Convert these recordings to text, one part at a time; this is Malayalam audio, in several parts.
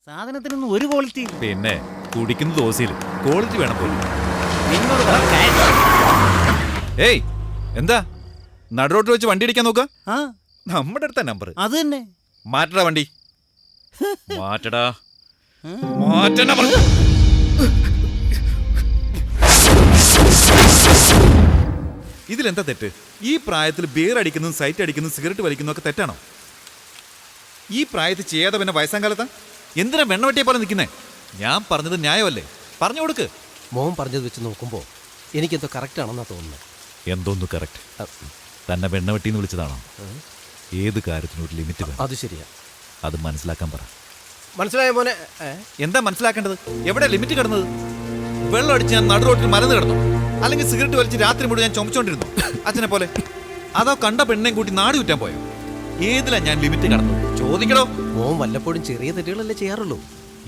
സാധനത്തിനൊന്നും ഒരു ക്വാളിറ്റി ഇല്ല. പിന്നെ കുടിക്കുന്ന ദോശയിൽ ക്വാളിറ്റി വേണം പോലും. നിന്നോട് പറ കാര്യം. ഏയ് എന്താ നടുറോട്ടിൽ വെച്ച് വണ്ടി അടിക്കാൻ നോക്ക? ആ നമ്മുടെ അടുത്ത നമ്പർ അത് തന്നെ. മാറ്റടാ വണ്ടി. മാറ്റടാ മാറ്റണ പറഞ്ഞു. ഇതിലെന്താ തെറ്റ്? ഈ പ്രായത്തിൽ ബിയർ അടിക്കുന്നതും സൈറ്റ് അടിക്കുന്നതും സിഗരറ്റ് വലിക്കുന്നതും ഒക്കെ തെറ്റാണോ? ഈ പ്രായത്തിൽ ചെയ്യാതെ പിന്നെ വയസ്സാം കാലത്താ എന്തിനാ വെണ്ണവെട്ടിയെ പോലെ നിൽക്കുന്നേ? ഞാൻ പറഞ്ഞത് ന്യായമല്ലേ? പറഞ്ഞു കൊടുക്ക്. മോൻ പറഞ്ഞത് വെച്ച് നോക്കുമ്പോൾ എനിക്കെന്തോ കറക്റ്റ് ആണെന്നാ തോന്നുന്നത്. എന്തോന്നു കറക്റ്റ്? തന്നെ വെണ്ണവെട്ടിന്ന് വിളിച്ചതാണോ? ഏത് കാര്യത്തിനും ഒരു ലിമിറ്റ് വേണം. അത് ശരിയാ. അത് മനസ്സിലാക്കാൻ പറ. മനസ്സിലായ മോനെ? എന്താ മനസ്സിലാക്കേണ്ടത്? എവിടെ ലിമിറ്റ് കിടന്നത്? വെള്ളം അടിച്ച് ഞാൻ നടുറോട്ടിൽ മലന്ന് കിടന്നു, അല്ലെങ്കിൽ സിഗരറ്റ് വലിച്ച് രാത്രി മുഴുവൻ ഞാൻ ചുമച്ചോണ്ടിരുന്നു അച്ഛനെ പോലെ? അതോ കണ്ട പെണ്ണേം കൂട്ടി നാട് വിറ്റാൻ പോയോ? ഏതിലാ ഞാൻ ലിമിറ്റ് കടന്നു? ചോദിക്കണോ? മോൻ വല്ലപ്പോഴും ചെറിയ തെറ്റുകളല്ലേ ചെയ്യാറുള്ളൂ.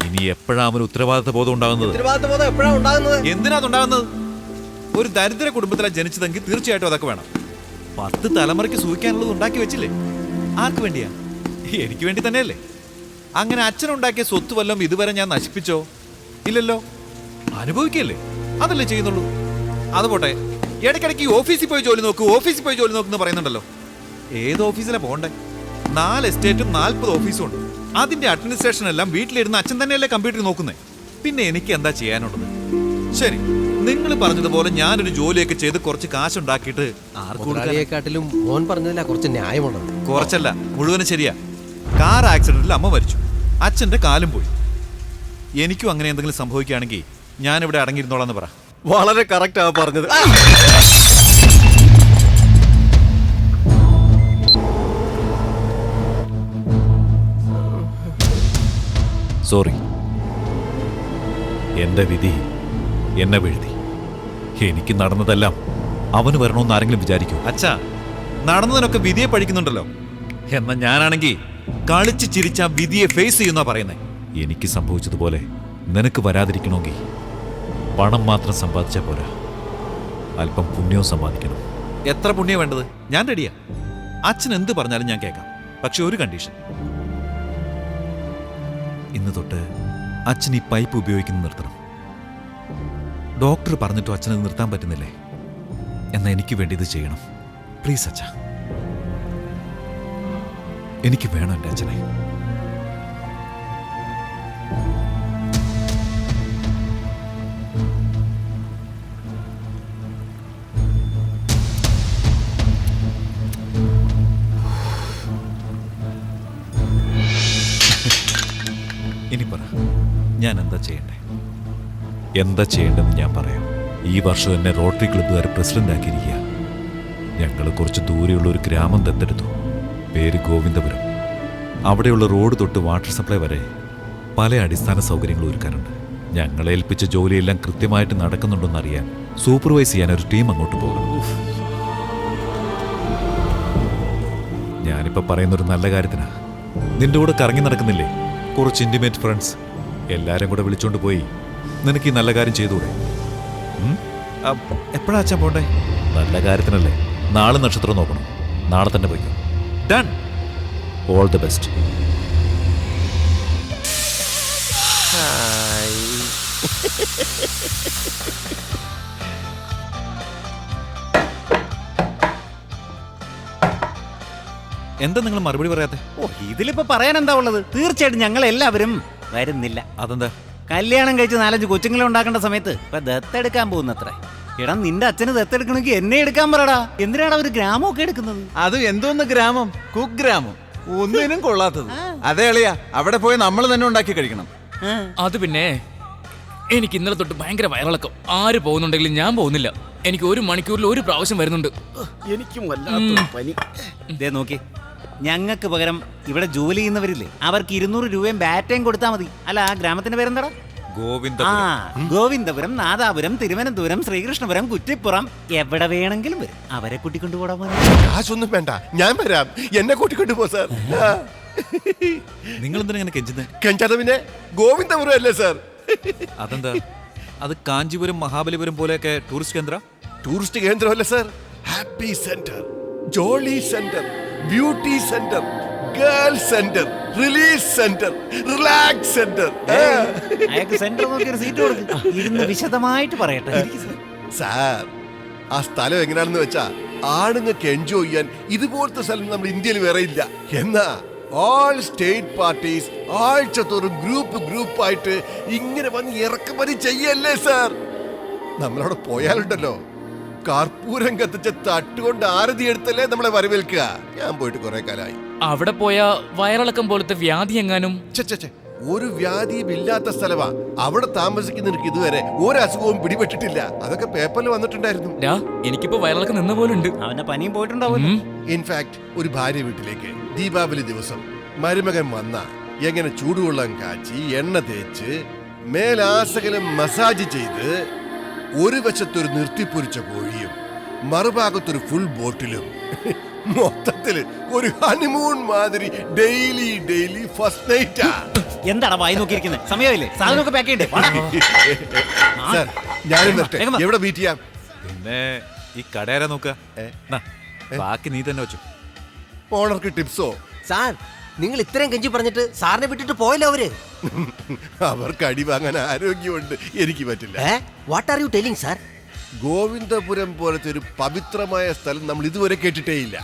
ഇനി എപ്പോഴാ അവന് ഉത്തരവാദിത്ത ബോധം ഉണ്ടാകുന്നത്? ഉത്തരവാദിത്ത ബോധം എപ്പോഴാണ് ഉണ്ടാകുന്നത്? എന്തിനാ അതുണ്ടാകുന്നത്? ഒരു ദരിദ്ര കുടുംബത്തിലാണ് ജനിച്ചതെങ്കിൽ തീർച്ചയായിട്ടും അതൊക്കെ വേണം. 10 തലമുറയ്ക്ക് സൂഹിക്കാനുള്ളത് ഉണ്ടാക്കി വെച്ചില്ലേ? ആർക്ക് വേണ്ടിയാ? എനിക്ക് വേണ്ടി തന്നെയല്ലേ? അങ്ങനെ അച്ഛനുണ്ടാക്കിയ സ്വത്ത് വല്ലതും ഇതുവരെ ഞാൻ നശിപ്പിച്ചോ? ഇല്ലല്ലോ. അനുഭവിക്കല്ലേ, അതല്ലേ ചെയ്യുന്നുള്ളൂ. അതുപോട്ടെ, ഇടയ്ക്കിടയ്ക്ക് ഓഫീസിൽ പോയി ജോലി നോക്കൂ, ഓഫീസിൽ പോയി ജോലി നോക്കുന്നു പറയുന്നുണ്ടല്ലോ. ഏത് ഓഫീസിലാ പോണ്ടേ? 4 എസ്റ്റേറ്റും 40 ഓഫീസും ഉണ്ട്. അതിന്റെ അഡ്മിനിസ്ട്രേഷൻ എല്ലാം വീട്ടിലിരുന്ന് അച്ഛൻ തന്നെയല്ലേ കമ്പ്യൂട്ടറിൽ നോക്കുന്നേ. പിന്നെ എനിക്ക് എന്താ ചെയ്യാനുള്ളത്? ശരി, നിങ്ങൾ പറഞ്ഞതുപോലെ ഞാനൊരു ജോലിയൊക്കെ ചെയ്ത് കുറച്ച് കാശുണ്ടാക്കിയിട്ട് ആർക്കും മോൻ പറഞ്ഞതിലാ കുറച്ച് ന്യായമുള്ളത്. കുറച്ചല്ല, മുഴുവനും ശരിയാ. കാർ ആക്സിഡന്റിൽ അമ്മ മരിച്ചു, അച്ഛന്റെ കാലും പോയി. എനിക്കും അങ്ങനെ എന്തെങ്കിലും സംഭവിക്കുകയാണെങ്കിൽ ഞാനിവിടെ അടങ്ങിയിരുന്നോളാന്ന് പറ. വളരെ കറക്റ്റാ പറഞ്ഞത്. സോറി, എന്റെ വിധി എന്നെ വീഴ്ത്തി. എനിക്ക് നടന്നതെല്ലാം അവന് വരണമെന്ന് ആരെങ്കിലും വിചാരിക്കൂ? അച്ഛാ, നടന്നതിനൊക്കെ വിധിയെ പഠിക്കുന്നുണ്ടല്ലോ. എന്നാ ഞാനാണെങ്കിൽ കളിച്ച് ചിരിച്ച വിധിയെ ഫേസ് ചെയ്യുന്ന പറയുന്നേ. എനിക്ക് സംഭവിച്ചതുപോലെ നിനക്ക് വരാതിരിക്കണമെങ്കിൽ പണം മാത്രം സമ്പാദിച്ചാൽ പോരാ, അല്പം പുണ്യവും സമ്പാദിക്കണം. എത്ര പുണ്യം വേണ്ടത്? ഞാൻ റെഡിയാ. അച്ഛൻ എന്ത് പറഞ്ഞാലും ഞാൻ കേൾക്കാം. പക്ഷെ ഒരു കണ്ടീഷൻ. ഇന്ന് തൊട്ട് അച്ഛൻ ഈ പൈപ്പ് ഉപയോഗിക്കുന്നത് നിർത്തണം. ഡോക്ടർ പറഞ്ഞിട്ടും അച്ഛനത് നിർത്താൻ പറ്റുന്നില്ലേ? എന്നാ എനിക്ക് വേണ്ടി ഇത് ചെയ്യണം പ്ലീസ് അച്ഛാ. എനിക്ക് വേണം എൻ്റെ അച്ഛനെ. ഇനി പറ, ഞാൻ എന്താ ചെയ്യണ്ടേ? എന്താ ചെയ്യേണ്ടതെന്ന് ഞാൻ പറയാം. ഈ വർഷം എന്നെ റോട്ടറി ക്ലബ്ബുകാർ പ്രസിഡന്റ് ആക്കിയിരിക്കുക. ഞങ്ങൾ കുറച്ച് ദൂരെയുള്ള ഒരു ഗ്രാമം ദത്തെടുത്തു. പേര് ഗോവിന്ദപുരം. അവിടെയുള്ള റോഡ് തൊട്ട് വാട്ടർ സപ്ലൈ വരെ പല അടിസ്ഥാന സൗകര്യങ്ങളും ഒരുക്കാനുണ്ട്. ഞങ്ങളെ ഏൽപ്പിച്ച ജോലിയെല്ലാം കൃത്യമായിട്ട് നടക്കുന്നുണ്ടോന്ന് അറിയാൻ സൂപ്പർവൈസ് ചെയ്യാൻ ഒരു ടീം അങ്ങോട്ട് പോകണം. ഞാനിപ്പോൾ പറയുന്നൊരു നല്ല കാര്യത്തിനാ. നിന്റെ കൂടെ കറങ്ങി നടക്കുന്നില്ലേ കുറച്ച് ഇന്റിമേറ്റ് ഫ്രണ്ട്സ്? എല്ലാരും കൂടെ വിളിച്ചോണ്ട് പോയി നിനക്ക് ഈ നല്ല കാര്യം ചെയ്തുകൂടെ? എപ്പോഴാ അച്ഛൻ പോണ്ടേ? നല്ല കാര്യത്തിനല്ലേ. നാളെ നക്ഷത്രം നോക്കണം. നാളെ തന്നെ പോയിക്കോ. ഡൺ. All the best. എന്താ നിങ്ങൾ മറുപടി പറയാത്തെ? ഇതിലിപ്പോ പറയാൻ എന്താ ഉള്ളത്? തീർച്ചയായിട്ടും ഞങ്ങൾ എല്ലാവരും വരുന്നില്ല. അതെന്താ? കല്യാണം കഴിച്ച് 4-5 കൊച്ചുങ്ങളെ ഉണ്ടാക്കേണ്ട സമയത്ത് ഇപ്പൊ ദത്തെടുക്കാൻ പോകുന്നത്രേ. എടാ, നിന്റെ അച്ഛന് ദത്തെടുക്കണമെങ്കിൽ എന്നെ എടുക്കാൻ പറടാ. എന്തിനാണ് ഒരു ഗ്രാമമൊക്കെ എടുക്കുന്നത്? അത് എന്തോന്ന് ഗ്രാമം? കുഗ്രാമം. ഒന്നിനും കൊള്ളാത്തത്. അതേ അളിയാ, അവിടെ പോയി നമ്മൾ തന്നെ ഉണ്ടാക്കി കഴിക്കണം. അത് പിന്നെ എനിക്ക് ഇന്നലെ തൊട്ട് ഭയങ്കര വയറിളക്കം. ആര് പോകുന്നുണ്ടെങ്കിലും ഞാൻ പോകുന്നില്ല. എനിക്ക് 1 മണിക്കൂറിൽ 1 പ്രാവശ്യം വരുന്നുണ്ട്. എനിക്കും വല്ലാത്തൊരു പനി. ദേ നോക്കി, ഞങ്ങൾക്ക് പകരം ഇവിടെ ജോലി ചെയ്യുന്നവരില്ലേ, അവർക്ക് 200 രൂപയും ബാറ്റയും കൊടുത്താൽ മതി. അല്ല, ആ ഗ്രാമത്തിന്റെ പേരെന്താ? ഗോവിന്ദപുരം, നാദാപുരം, തിരുവനന്തപുരം, ശ്രീകൃഷ്ണപുരം, കുറ്റിപ്പുറം, എവിടെ വേണമെങ്കിലും വരും. അവരെ കൂട്ടിക്കൊണ്ടുപോടാ. കാശൊന്നും വേണ്ട, ഞാൻ വരാം. എന്നെ കൂട്ടിക്കൊണ്ടു പോ സാർ. നിങ്ങൾ എന്തിനാ ഇങ്ങനെ കെഞ്ചുന്നത്? കെഞ്ചാതെ പിന്നെ ഗോവിന്ദപുരം അല്ലേ സാർ? അതെന്താ? അത് കാഞ്ചീപുരം, മഹാബലിപുരം പോലെയൊക്കെ ടൂറിസ്റ്റ് കേന്ദ്ര? ടൂറിസ്റ്റ് കേന്ദ്രമല്ല sir, happy centre, jolly centre, beauty centre, girl centre, release centre, relax centre. അയാൾക്ക് സെന്റർ നോക്കി ഒരു സീറ്റ് കൊടുക്കും, ഇരുന്ന് വിശദമായിട്ട് പറയട്ടെ. സാർ, ആ സ്ഥലം എങ്ങനെയാണെന്ന് വെച്ചാ ആണുങ്ങൾക്ക് എൻജോയ് ചെയ്യാൻ ഇതുപോലത്തെ സ്ഥലം നമ്മൾ ഇന്ത്യയിൽ വേറെ ഇല്ല. എന്നാ ഓൾ സ്റ്റേറ്റ് പാർട്ടീസ് ആഴ്ചത്തോറും ഗ്രൂപ്പായിട്ട് ഇങ്ങനെ വന്ന് ഇറക്കുമതി ചെയ്യല്ലേ സാർ. നമ്മളവിടെ പോയാലുണ്ടല്ലോ, കർപ്പൂരം കത്തിച്ച തട്ടുകൊണ്ട് ആരതി എടുത്തല്ലേ നമ്മളെ വരവേൽക്കുക. ഞാൻ പോയിട്ട് കുറെ കാലമായി. അവിടെ പോയ വയറിളക്കം പോലത്തെ വ്യാധി എങ്ങാനും? ഛെ, ഒരു വ്യാധിയും ഇല്ലാത്ത സ്ഥലമാ. അവിടെ താമസിക്കുന്നവർക്ക് ഇതുവരെ ഒരു അസുഖവും പിടിപെട്ടിട്ടില്ല. അതൊക്കെ പേപ്പറിൽ വന്നിട്ടുണ്ടായിരുന്നു. എനിക്കിപ്പോ വയറിളക്കം നിന്ന പോലുണ്ട്. അവന്റെ പനിയും പോയിട്ടുണ്ടാവും. ഇൻഫാക്ട് ഒരു ഭാര്യ വീട്ടിലേക്ക് ദീപാവലി ദിവസം മരുമകൻ വന്ന എങ്ങനെ ചൂടുവെള്ളം കാച്ചി എണ്ണ തേച്ച് മേലാസകലം മസാജ് ചെയ്ത് ഒരു വശത്തൊരു നിർത്തിപ്പൊരിച്ച കോഴിയും മറുഭാഗത്തൊരു ഫുൾ ബോട്ടിലും മൊത്തത്തില് ഒരു ഹണിമൂൺ മാതിരി ഡെയിലി ഫസ്റ്റ് നൈറ്റാ. എന്താണ് വായി നോക്കിയിരിക്കുന്നത്? സമയമില്ലേ? സാധനമൊക്കെ പാക്ക് ചെയ്യണ്ടേ? സാർ, ഞാനും വരട്ടെ. എവിടെ മീറ്റ് ചെയ്യാം? പിന്നെ ഈ കടയാരാ നോക്കുക? ബാക്കി നീ തന്നെ വെച്ചു. ഓണർക്ക് ടിപ്സോ? സാർ, നിങ്ങൾ ഇത്രയും കെഞ്ചി പറഞ്ഞിട്ട് സാറിനെ വിട്ടിട്ട് പോയല്ലോ അവര്. അവർക്ക് അടി വാങ്ങാൻ ആരോഗ്യമുണ്ട്, എനിക്ക് പറ്റില്ല. What are you telling sir? Govindapuram പോലത്തെ ഒരു പവിത്രമായ സ്ഥലം നമ്മൾ ഇതുവരെ കേട്ടിട്ടേയില്ല.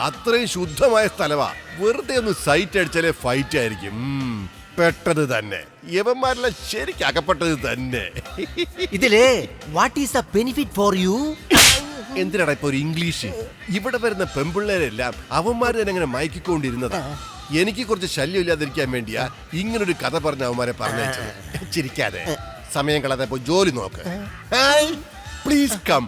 അത്രയും ശുദ്ധമായ സ്ഥലമാ. വെറുതെ ഒന്ന് സൈറ്റ് അടിച്ചാലേ ഫൈറ്റ് ആയിരിക്കും. പെട്ടത് തന്നെ, യവന്മാരെല്ലാം ശരിക്കും അകപ്പെട്ടത് തന്നെ. ഇതില് what is the benefit for you? എന്തിനാടാ ഇപ്പൊ ഒരു ഇംഗ്ലീഷ്? ഇവിടെ വരുന്ന പെമ്പിള്ളേരെല്ലാം അവന്മാർ തന്നെ ഇങ്ങനെ മയക്കിക്കൊണ്ടിരുന്നതാ. എനിക്ക് കുറച്ച് ശല്യം ഇല്ലാതിരിക്കാൻ വേണ്ടിയാ ഇങ്ങനൊരു കഥ പറഞ്ഞ അവന്മാരെ പറഞ്ഞയച്ചത്. ചിരിക്കാതെ സമയം കളയാതെ പോയി ജോലി നോക്ക്. Please come.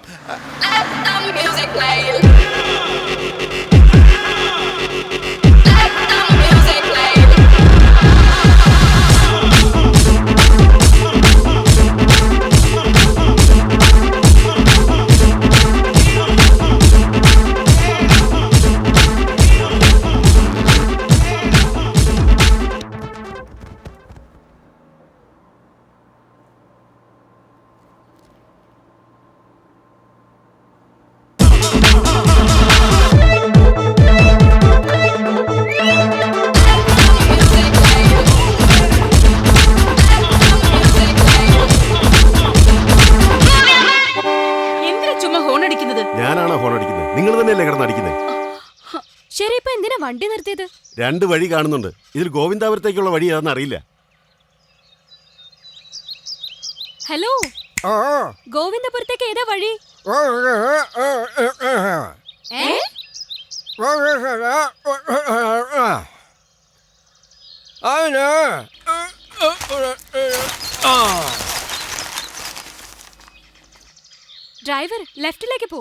ഞാനാണോ ഹോൺ അടിക്കുന്നത്? നിങ്ങൾ തന്നെയല്ലേ കിടന്നടിക്കുന്നത്? ശരി, ഇപ്പൊ എന്തിനാ വണ്ടി നിർത്തിയത്? രണ്ട് വഴി കാണുന്നുണ്ട്. ഇതിൽ ഗോവിന്ദാപുരത്തേക്കുള്ള വഴി ഏതാണെന്ന് അറിയില്ല. ഹലോ, ഗോവിന്ദപുരത്തേക്ക് ഏതാ വഴി? ഡ്രൈവർ ലെഫ്റ്റിലേക്ക് പോ.